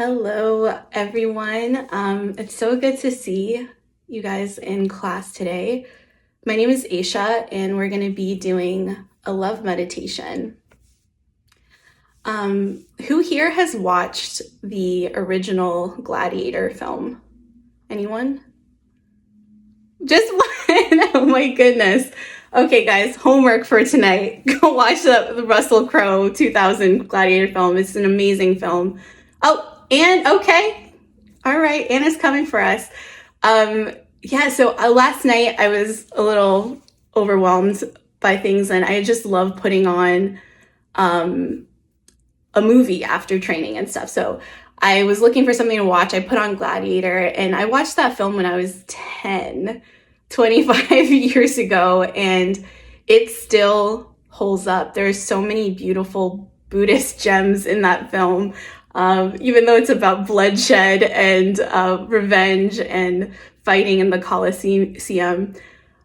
Hello, everyone. It's so good to see you guys in class today. My name is Aisha, and we're going to be doing a love meditation. Who here has watched the original Gladiator film? Anyone? Just one? Oh my goodness. Okay, guys, homework for tonight. Go watch the Russell Crowe 2000 Gladiator film. It's an amazing film. Oh, and okay. All right, Anna's coming for us. So last night I was a little overwhelmed by things, and I just love putting on a movie after training and stuff. So I was looking for something to watch. I put on Gladiator, and I watched that film when I was 10, 25 years ago, and it still holds up. There's so many beautiful Buddhist gems in that film. Even though it's about bloodshed and revenge and fighting in the Colosseum.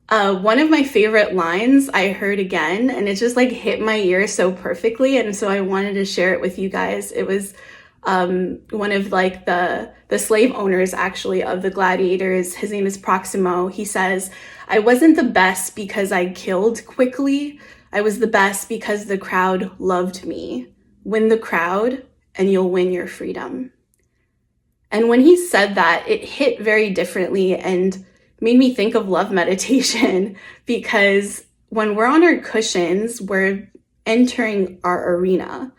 One of my favorite lines I heard again, and it just like hit my ear so perfectly, and so I wanted to share it with you guys. It was one of like the slave owners actually of the gladiators. His name is Proximo. He says, "I wasn't the best because I killed quickly. I was the best because the crowd loved me. Win the crowd and you'll win your freedom." And when he said that, it hit very differently and made me think of love meditation, because when we're on our cushions, we're entering our arena.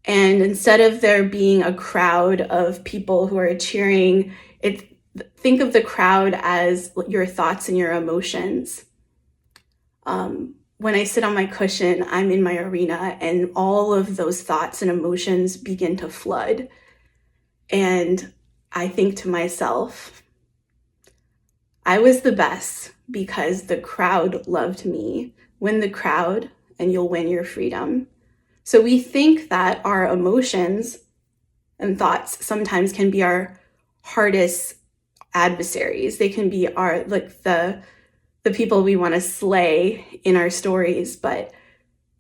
And instead of there being a crowd of people who are cheering, think of the crowd as your thoughts and your emotions. When I sit on my cushion, I'm in my arena, and all of those thoughts and emotions begin to flood. And I think to myself, I was the best because the crowd loved me. Win the crowd and you'll win your freedom. So we think that our emotions and thoughts sometimes can be our hardest adversaries. They can be our the people we want to slay in our stories, but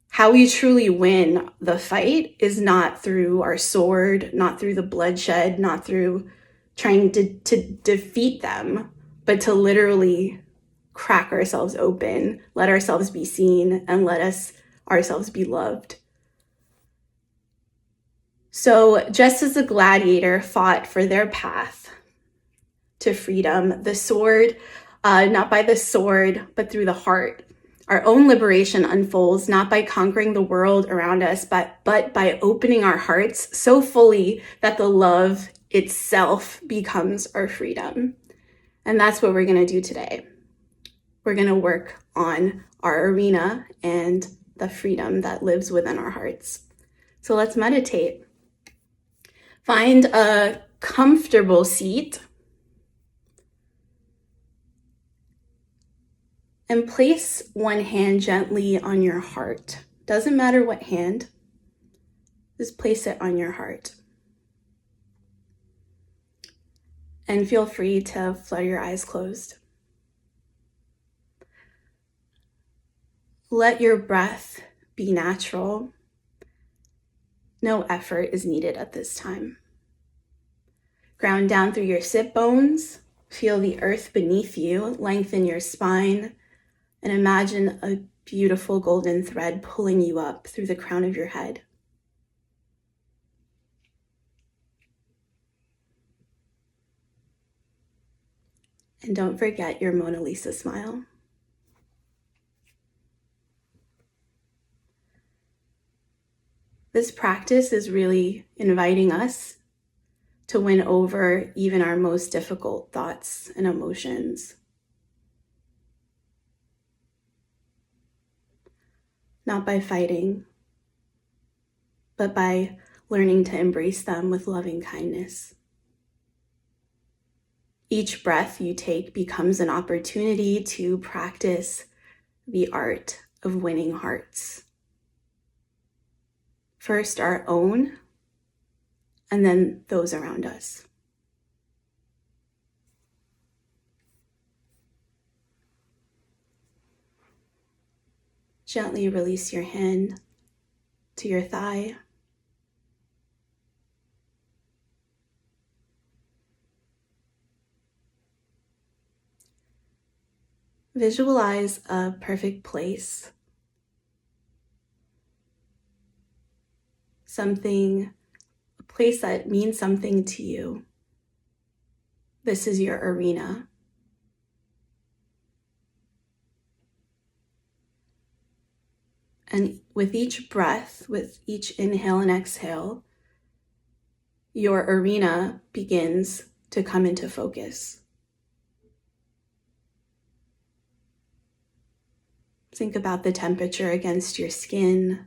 how we truly win the fight is not through our sword, not through the bloodshed, not through trying to defeat them, but to literally crack ourselves open, let ourselves be seen, and let ourselves be loved. So just as the gladiator fought for their path to freedom, the sword, not by the sword, but through the heart. Our own liberation unfolds not by conquering the world around us, but by opening our hearts so fully that the love itself becomes our freedom. And that's what we're going to do today. We're going to work on our arena and the freedom that lives within our hearts. So let's meditate. Find a comfortable seat and place one hand gently on your heart. Doesn't matter what hand, just place it on your heart. And feel free to flutter your eyes closed. Let your breath be natural. No effort is needed at this time. Ground down through your sit bones. Feel the earth beneath you. Lengthen your spine. And imagine a beautiful golden thread pulling you up through the crown of your head. And don't forget your Mona Lisa smile. This practice is really inviting us to win over even our most difficult thoughts and emotions. Not by fighting, but by learning to embrace them with loving kindness. Each breath you take becomes an opportunity to practice the art of winning hearts. First our own, and then those around us. Gently release your hand to your thigh. Visualize a perfect place, a place that means something to you. This is your arena. And with each breath, with each inhale and exhale, your arena begins to come into focus. Think about the temperature against your skin,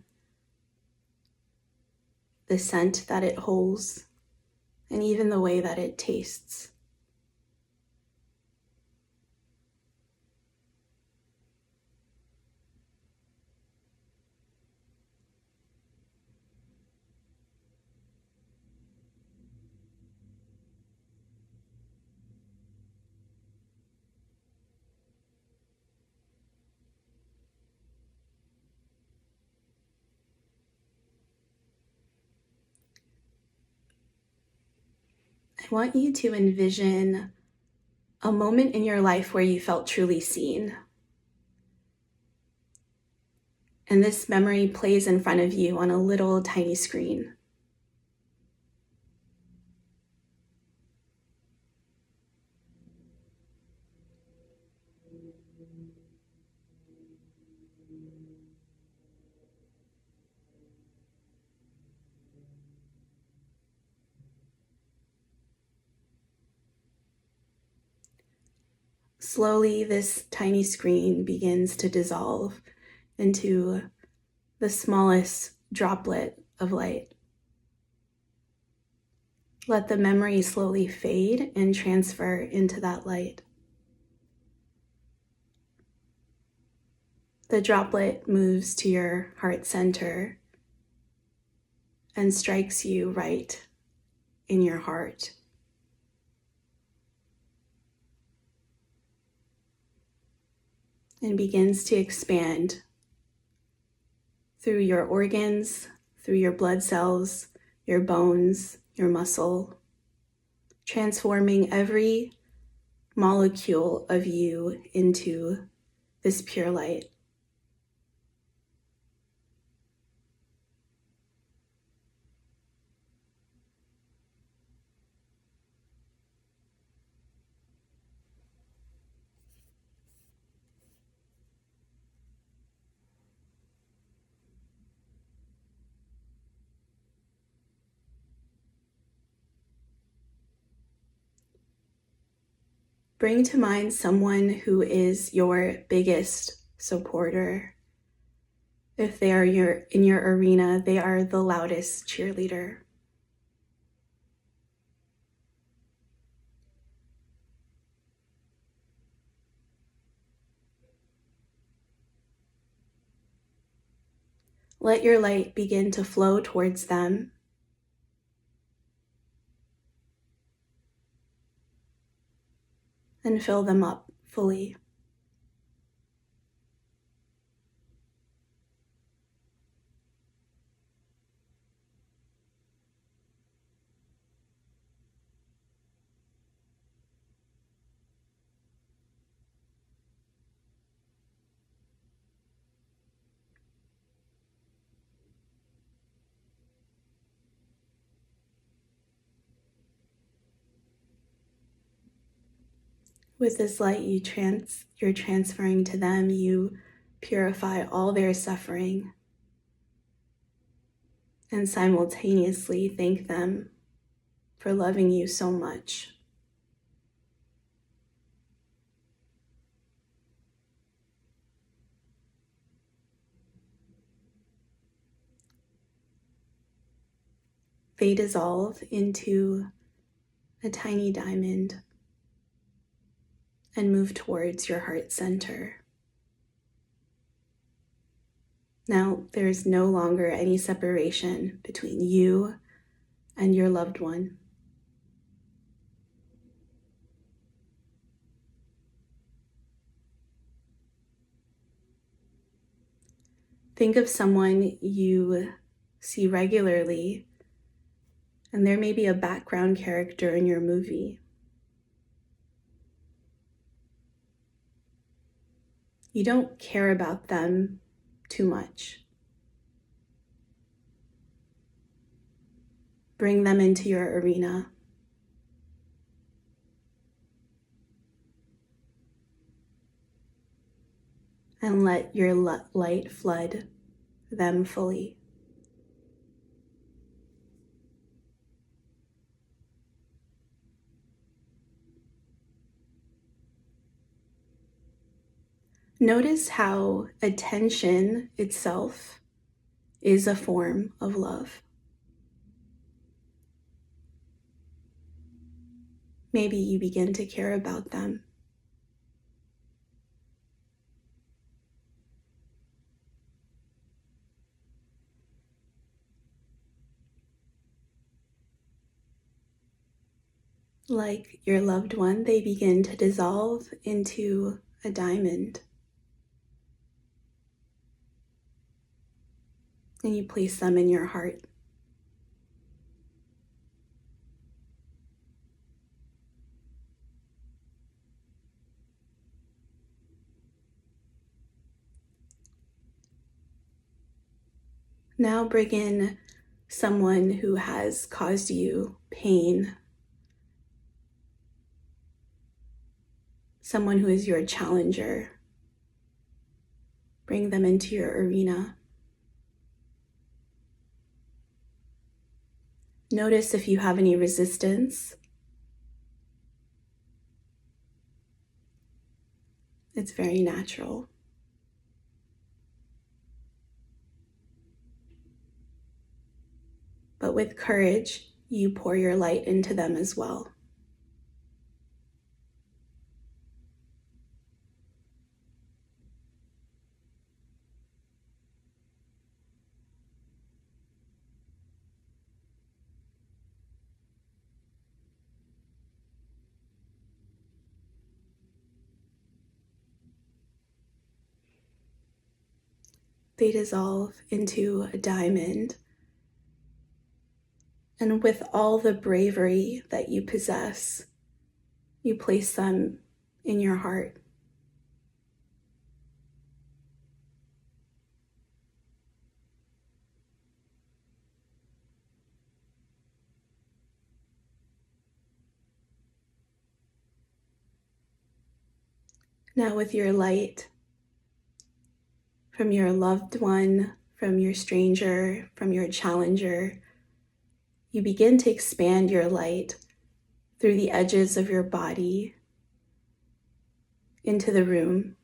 the scent that it holds, and even the way that it tastes. I want you to envision a moment in your life where you felt truly seen. And this memory plays in front of you on a little tiny screen. Slowly, this tiny screen begins to dissolve into the smallest droplet of light. Let the memory slowly fade and transfer into that light. The droplet moves to your heart center and strikes you right in your heart. And begins to expand through your organs, through your blood cells, your bones, your muscle, transforming every molecule of you into this pure light. Bring to mind someone who is your biggest supporter. If they are in your arena, they are the loudest cheerleader. Let your light begin to flow towards them. And fill them up fully. With this light you're transferring to them, you purify all their suffering and simultaneously thank them for loving you so much. They dissolve into a tiny diamond and move towards your heart center. Now, there is no longer any separation between you and your loved one. Think of someone you see regularly, and there may be a background character in your movie. You don't care about them too much. Bring them into your arena. And let your light flood them fully. Notice how attention itself is a form of love. Maybe you begin to care about them. Like your loved one, they begin to dissolve into a diamond. And you place them in your heart. Now bring in someone who has caused you pain. Someone who is your challenger. Bring them into your arena. Notice if you have any resistance. It's very natural. But with courage, you pour your light into them as well. They dissolve into a diamond. And with all the bravery that you possess, you place them in your heart. Now with your light, from your loved one, from your stranger, from your challenger, you begin to expand your light through the edges of your body into the room,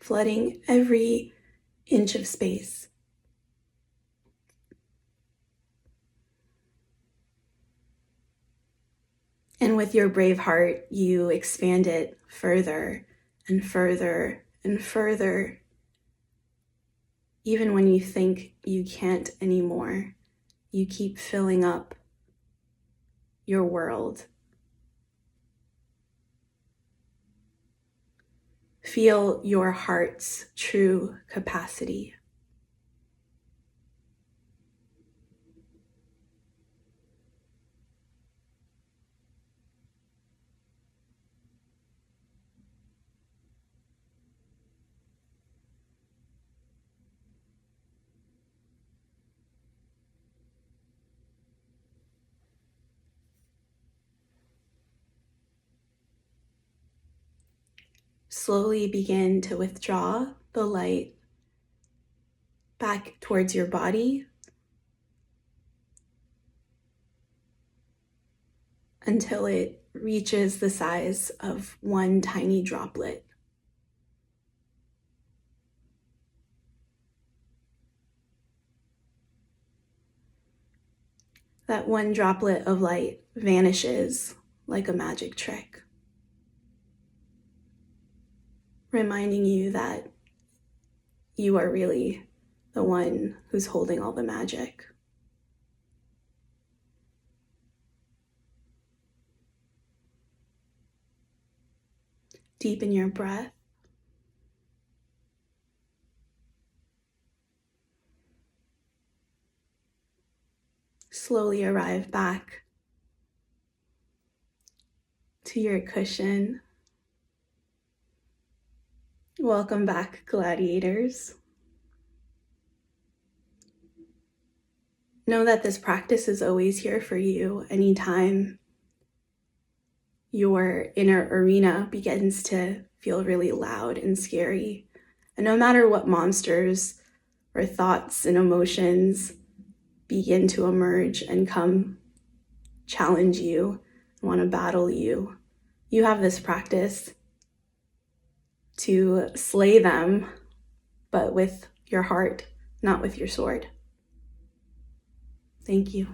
flooding every inch of space. And with your brave heart, you expand it further and further and further. Even when you think you can't anymore, you keep filling up your world. Feel your heart's true capacity. Slowly begin to withdraw the light back towards your body until it reaches the size of one tiny droplet. That one droplet of light vanishes like a magic trick, reminding you that you are really the one who's holding all the magic. Deepen your breath. Slowly arrive back to your cushion. Welcome back, gladiators. Know that this practice is always here for you anytime your inner arena begins to feel really loud and scary. And no matter what monsters or thoughts and emotions begin to emerge and come challenge you, want to battle you, you have this practice to slay them, but with your heart, not with your sword. Thank you.